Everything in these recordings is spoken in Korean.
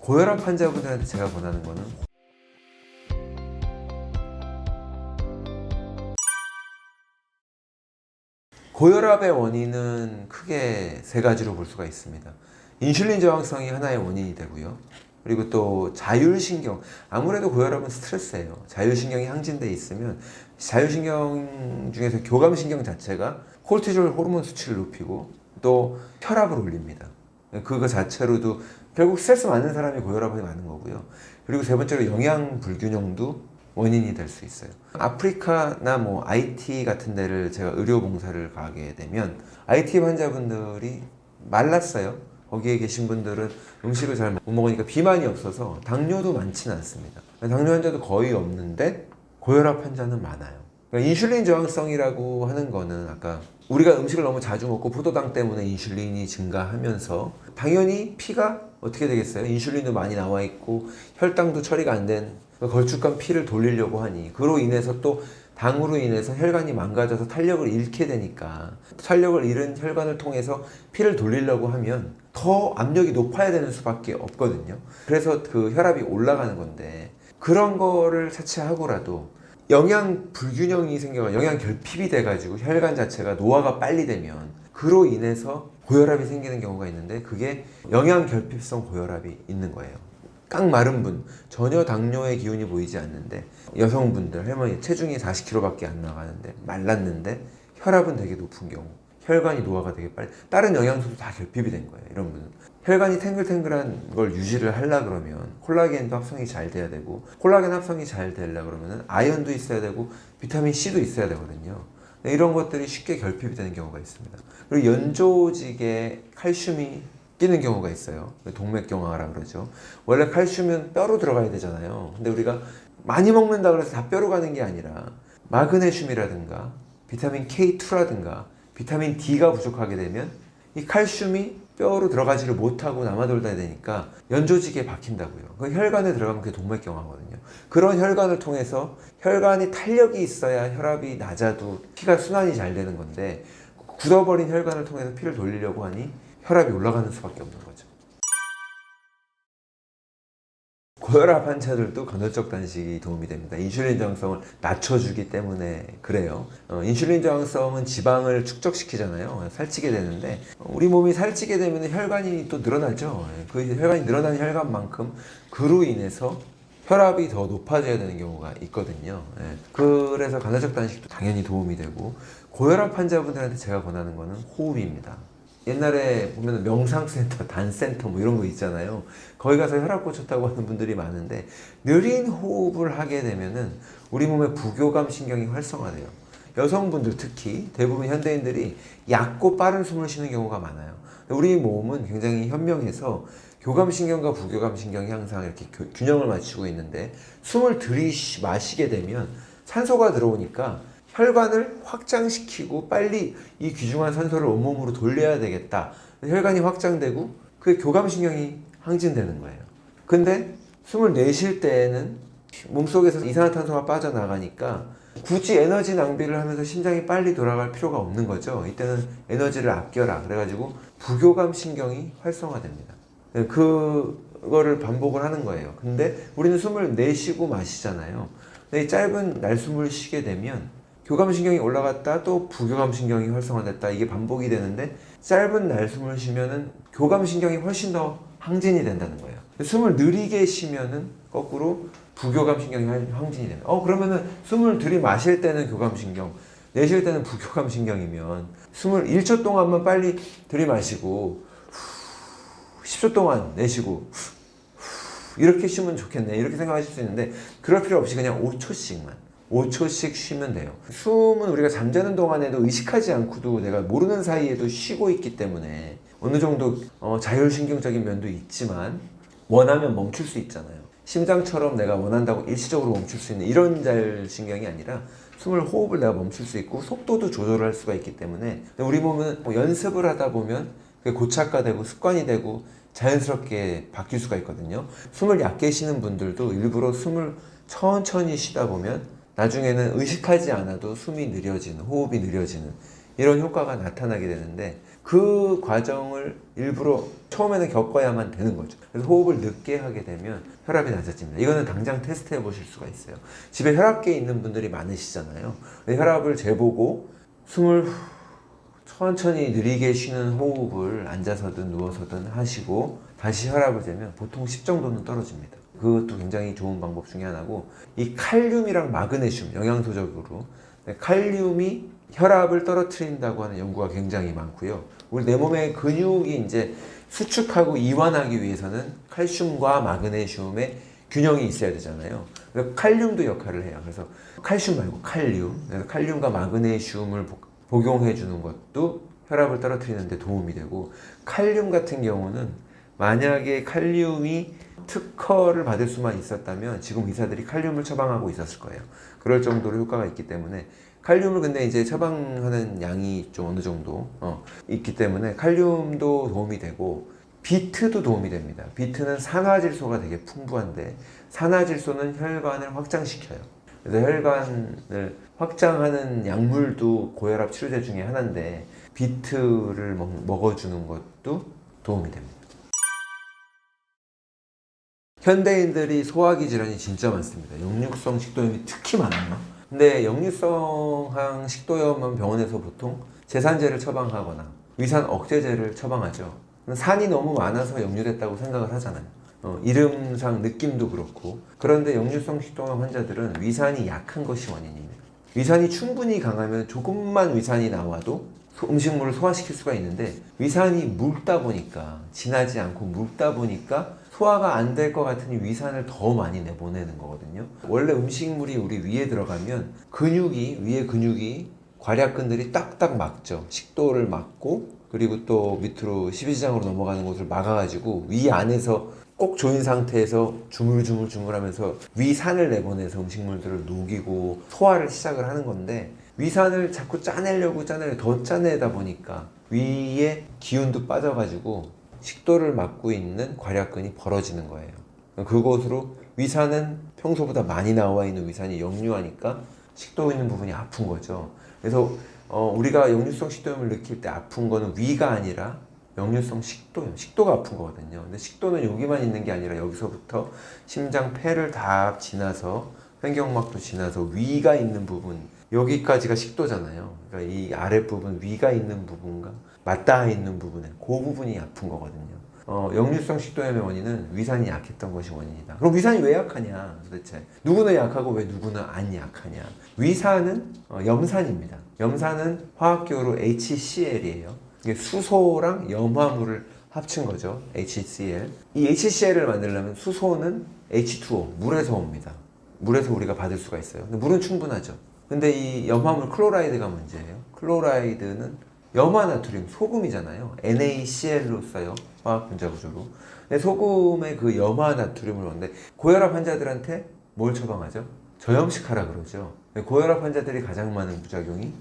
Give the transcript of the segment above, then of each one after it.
고혈압 환자분들한테 제가 권하는 거는 고혈압의 원인은 크게 세 가지로 볼 수가 있습니다. 인슐린 저항성이 하나의 원인이 되고요. 그리고 또 자율신경, 아무래도 고혈압은 스트레스예요. 자율신경이 항진돼 있으면 자율신경 중에서 교감신경 자체가 코르티졸 호르몬 수치를 높이고 또 혈압을 올립니다. 그거 자체로도 결국 스트레스 많은 사람이 고혈압이 많은 거고요. 그리고 세 번째로 영양 불균형도 원인이 될 수 있어요. 아프리카나 뭐 IT 같은 데를 제가 의료 봉사를 가게 되면 IT 환자분들이 말랐어요. 거기에 계신 분들은 음식을 잘 못 먹으니까 비만이 없어서 당뇨도 많지는 않습니다. 당뇨 환자도 거의 없는데 고혈압 환자는 많아요. 그러니까 인슐린 저항성이라고 하는 거는 아까 우리가 음식을 너무 자주 먹고 포도당 때문에 인슐린이 증가하면서 당연히 피가 어떻게 되겠어요? 인슐린도 많이 나와 있고 혈당도 처리가 안 된 걸쭉한 피를 돌리려고 하니 그로 인해서 또 당으로 인해서 혈관이 망가져서 탄력을 잃게 되니까 탄력을 잃은 혈관을 통해서 피를 돌리려고 하면 더 압력이 높아야 되는 수밖에 없거든요. 그래서 그 혈압이 올라가는 건데 그런 거를 차치하고라도 영양 불균형이 생겨서 영양 결핍이 돼가지고 혈관 자체가 노화가 빨리 되면 그로 인해서 고혈압이 생기는 경우가 있는데 그게 영양 결핍성 고혈압이 있는 거예요. 깡 마른 분, 전혀 당뇨의 기운이 보이지 않는데 여성분들, 할머니 체중이 40kg밖에 안 나가는데 말랐는데 혈압은 되게 높은 경우 혈관이 노화가 되게 빨리 다른 영양소도 다 결핍이 된 거예요. 이런 분은 혈관이 탱글탱글한 걸 유지를 하려 그러면 콜라겐도 합성이 잘 돼야 되고 콜라겐 합성이 잘 되려 그러면 아연도 있어야 되고 비타민 C도 있어야 되거든요. 이런 것들이 쉽게 결핍이 되는 경우가 있습니다. 그리고 연조직에 칼슘이 끼는 경우가 있어요. 동맥경화라 그러죠. 원래 칼슘은 뼈로 들어가야 되잖아요. 근데 우리가 많이 먹는다 그래서 다 뼈로 가는 게 아니라 마그네슘이라든가 비타민 K2라든가 비타민 D가 부족하게 되면 이 칼슘이 뼈로 들어가지를 못하고 남아돌다 되니까 연조직에 박힌다고요. 그 혈관에 들어가면 그게 동맥경화거든요. 그런 혈관을 통해서 혈관이 탄력이 있어야 혈압이 낮아도 피가 순환이 잘 되는 건데 굳어버린 혈관을 통해서 피를 돌리려고 하니 혈압이 올라가는 수밖에 없는 거죠. 고혈압 환자들도 간헐적 단식이 도움이 됩니다. 인슐린 저항성을 낮춰주기 때문에 그래요. 인슐린 저항성은 지방을 축적시키잖아요. 살찌게 되는데 우리 몸이 살찌게 되면 혈관이 또 늘어나죠. 그 혈관이 늘어나는 혈관만큼 그로 인해서 혈압이 더 높아져야 되는 경우가 있거든요. 그래서 간헐적 단식도 당연히 도움이 되고 고혈압 환자분들한테 제가 권하는 거는 호흡입니다. 옛날에 보면 명상센터, 단센터 뭐 이런 거 있잖아요. 거기 가서 혈압 고쳤다고 하는 분들이 많은데 느린 호흡을 하게 되면은 우리 몸의 부교감 신경이 활성화돼요. 여성분들 특히 대부분 현대인들이 얕고 빠른 숨을 쉬는 경우가 많아요. 우리 몸은 굉장히 현명해서 교감신경과 부교감신경이 항상 이렇게 균형을 맞추고 있는데 숨을 들이마시게 되면 산소가 들어오니까 혈관을 확장시키고 빨리 이 귀중한 산소를 온몸으로 돌려야 되겠다. 혈관이 확장되고 그게 교감신경이 항진되는 거예요. 근데 숨을 내쉴 때에는 몸속에서 이산화탄소가 빠져나가니까 굳이 에너지 낭비를 하면서 심장이 빨리 돌아갈 필요가 없는 거죠. 이때는 에너지를 아껴라. 그래가지고 부교감신경이 활성화됩니다. 그거를 반복을 하는 거예요. 근데 우리는 숨을 내쉬고 마시잖아요. 근데 이 짧은 날숨을 쉬게 되면 교감신경이 올라갔다 또 부교감신경이 활성화됐다 이게 반복이 되는데 짧은 날숨을 쉬면은 교감신경이 훨씬 더 항진이 된다는 거예요. 숨을 느리게 쉬면은 거꾸로 부교감신경이 항진이 됩니다. 그러면은 숨을 들이마실 때는 교감신경, 내쉴 때는 부교감신경이면 숨을 1초 동안만 빨리 들이마시고 10초 동안 내쉬고 이렇게 쉬면 좋겠네 이렇게 생각하실 수 있는데 그럴 필요 없이 그냥 5초씩 쉬면 돼요. 숨은 우리가 잠자는 동안에도 의식하지 않고도 내가 모르는 사이에도 쉬고 있기 때문에 어느 정도 자율신경적인 면도 있지만 원하면 멈출 수 있잖아요. 심장처럼 내가 원한다고 일시적으로 멈출 수 있는 이런 자율신경이 아니라 호흡을 내가 멈출 수 있고 속도도 조절할 수가 있기 때문에 우리 몸은 연습을 하다 보면 그게 고착화되고 습관이 되고 자연스럽게 바뀔 수가 있거든요. 숨을 얕게 쉬는 분들도 일부러 숨을 천천히 쉬다 보면 나중에는 의식하지 않아도 숨이 느려지는, 호흡이 느려지는 이런 효과가 나타나게 되는데 그 과정을 일부러 처음에는 겪어야만 되는 거죠. 그래서 호흡을 늦게 하게 되면 혈압이 낮아집니다. 이거는 당장 테스트해 보실 수가 있어요. 집에 혈압계 있는 분들이 많으시잖아요. 혈압을 재보고 숨을 천천히 느리게 쉬는 호흡을 앉아서든 누워서든 하시고 다시 혈압을 재면 보통 10 정도는 떨어집니다. 그것도 굉장히 좋은 방법 중에 하나고, 이 칼륨이랑 마그네슘, 영양소적으로 칼륨이 혈압을 떨어뜨린다고 하는 연구가 굉장히 많고요. 우리 내 몸의 근육이 이제 수축하고 이완하기 위해서는 칼슘과 마그네슘의 균형이 있어야 되잖아요. 그래서 칼륨도 역할을 해요. 그래서 칼슘 말고 칼륨, 그래서 칼륨과 마그네슘을 복용해 주는 것도 혈압을 떨어뜨리는 데 도움이 되고, 칼륨 같은 경우는 만약에 칼륨이 특허를 받을 수만 있었다면 지금 의사들이 칼륨을 처방하고 있었을 거예요. 그럴 정도로 효과가 있기 때문에, 칼륨을 근데 이제 처방하는 양이 좀 어느 정도 있기 때문에 칼륨도 도움이 되고, 비트도 도움이 됩니다. 비트는 산화질소가 되게 풍부한데, 산화질소는 혈관을 확장시켜요. 그래서 혈관을 확장하는 약물도 고혈압 치료제 중에 하나인데, 비트를 먹어주는 것도 도움이 됩니다. 현대인들이 소화기 질환이 진짜 많습니다. 역류성 식도염이 특히 많아요. 근데 역류성항 식도염은 병원에서 보통 제산제를 처방하거나 위산 억제제를 처방하죠. 산이 너무 많아서 역류됐다고 생각을 하잖아요. 이름상 느낌도 그렇고. 그런데 역류성 식도염 환자들은 위산이 약한 것이 원인입니다. 위산이 충분히 강하면 조금만 위산이 나와도 음식물을 소화시킬 수가 있는데, 위산이 묽다 보니까, 진하지 않고 묽다 보니까 소화가 안 될 것 같으니 위산을 더 많이 내보내는 거거든요. 원래 음식물이 우리 위에 들어가면 위에 근육이 괄약근들이 딱딱 막죠. 식도를 막고, 그리고 또 밑으로 십이지장으로 넘어가는 곳을 막아가지고 위 안에서 꼭 조인 상태에서 주물주물 하면서 위산을 내보내서 음식물들을 녹이고 소화를 시작을 하는 건데, 위산을 자꾸 짜내려고 더 짜내다 보니까 위에 기운도 빠져가지고 식도를 막고 있는 괄약근이 벌어지는 거예요. 그곳으로 위산은 평소보다 많이 나와 있는 위산이 역류하니까 식도 있는 부분이 아픈 거죠. 그래서 우리가 역류성 식도염을 느낄 때 아픈 거는 위가 아니라 역류성 식도염, 식도가 아픈 거거든요. 근데 식도는 여기만 있는 게 아니라 여기서부터 심장, 폐를 다 지나서 횡격막도 지나서 위가 있는 부분, 여기까지가 식도잖아요. 그러니까 이 아랫부분, 위가 있는 부분과 맞닿아 있는 부분에 그 부분이 아픈 거거든요. 역류성 식도염의 원인은 위산이 약했던 것이 원인이다. 그럼 위산이 왜 약하냐 도대체? 누구는 약하고 왜 누구는 안 약하냐? 위산은 염산입니다. 염산은 화학기호로 HCl이에요. 이게 수소랑 염화물을 합친 거죠. HCl. 이 HCl을 만들려면 수소는 H2O, 물에서 옵니다. 물에서 우리가 받을 수가 있어요. 근데 물은 충분하죠. 근데 이 염화물 클로라이드가 문제예요. 클로라이드는 염화나트륨, 소금이잖아요. NaCl로 써요. 화학 분자 구조로. 근데 소금의 그 염화나트륨을 넣는데, 고혈압 환자들한테 뭘 처방하죠? 저염식하라 그러죠. 고혈압 환자들이 가장 많은 부작용이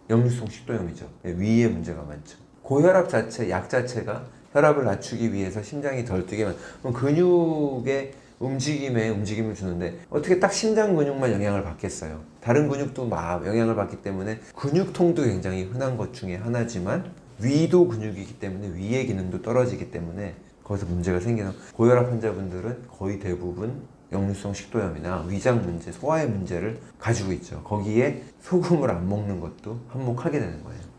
역류성 식도염이죠. 위에 문제가 많죠. 고혈압 자체, 약 자체가 혈압을 낮추기 위해서 심장이 덜 뛰게 그럼 근육의 움직임을 주는데, 어떻게 딱 심장 근육만 영향을 받겠어요? 다른 근육도 막 영향을 받기 때문에 근육통도 굉장히 흔한 것 중에 하나지만, 위도 근육이기 때문에 위의 기능도 떨어지기 때문에 거기서 문제가 생기는, 고혈압 환자분들은 거의 대부분 역류성 식도염이나 위장 문제, 소화의 문제를 가지고 있죠. 거기에 소금을 안 먹는 것도 한몫하게 되는 거예요.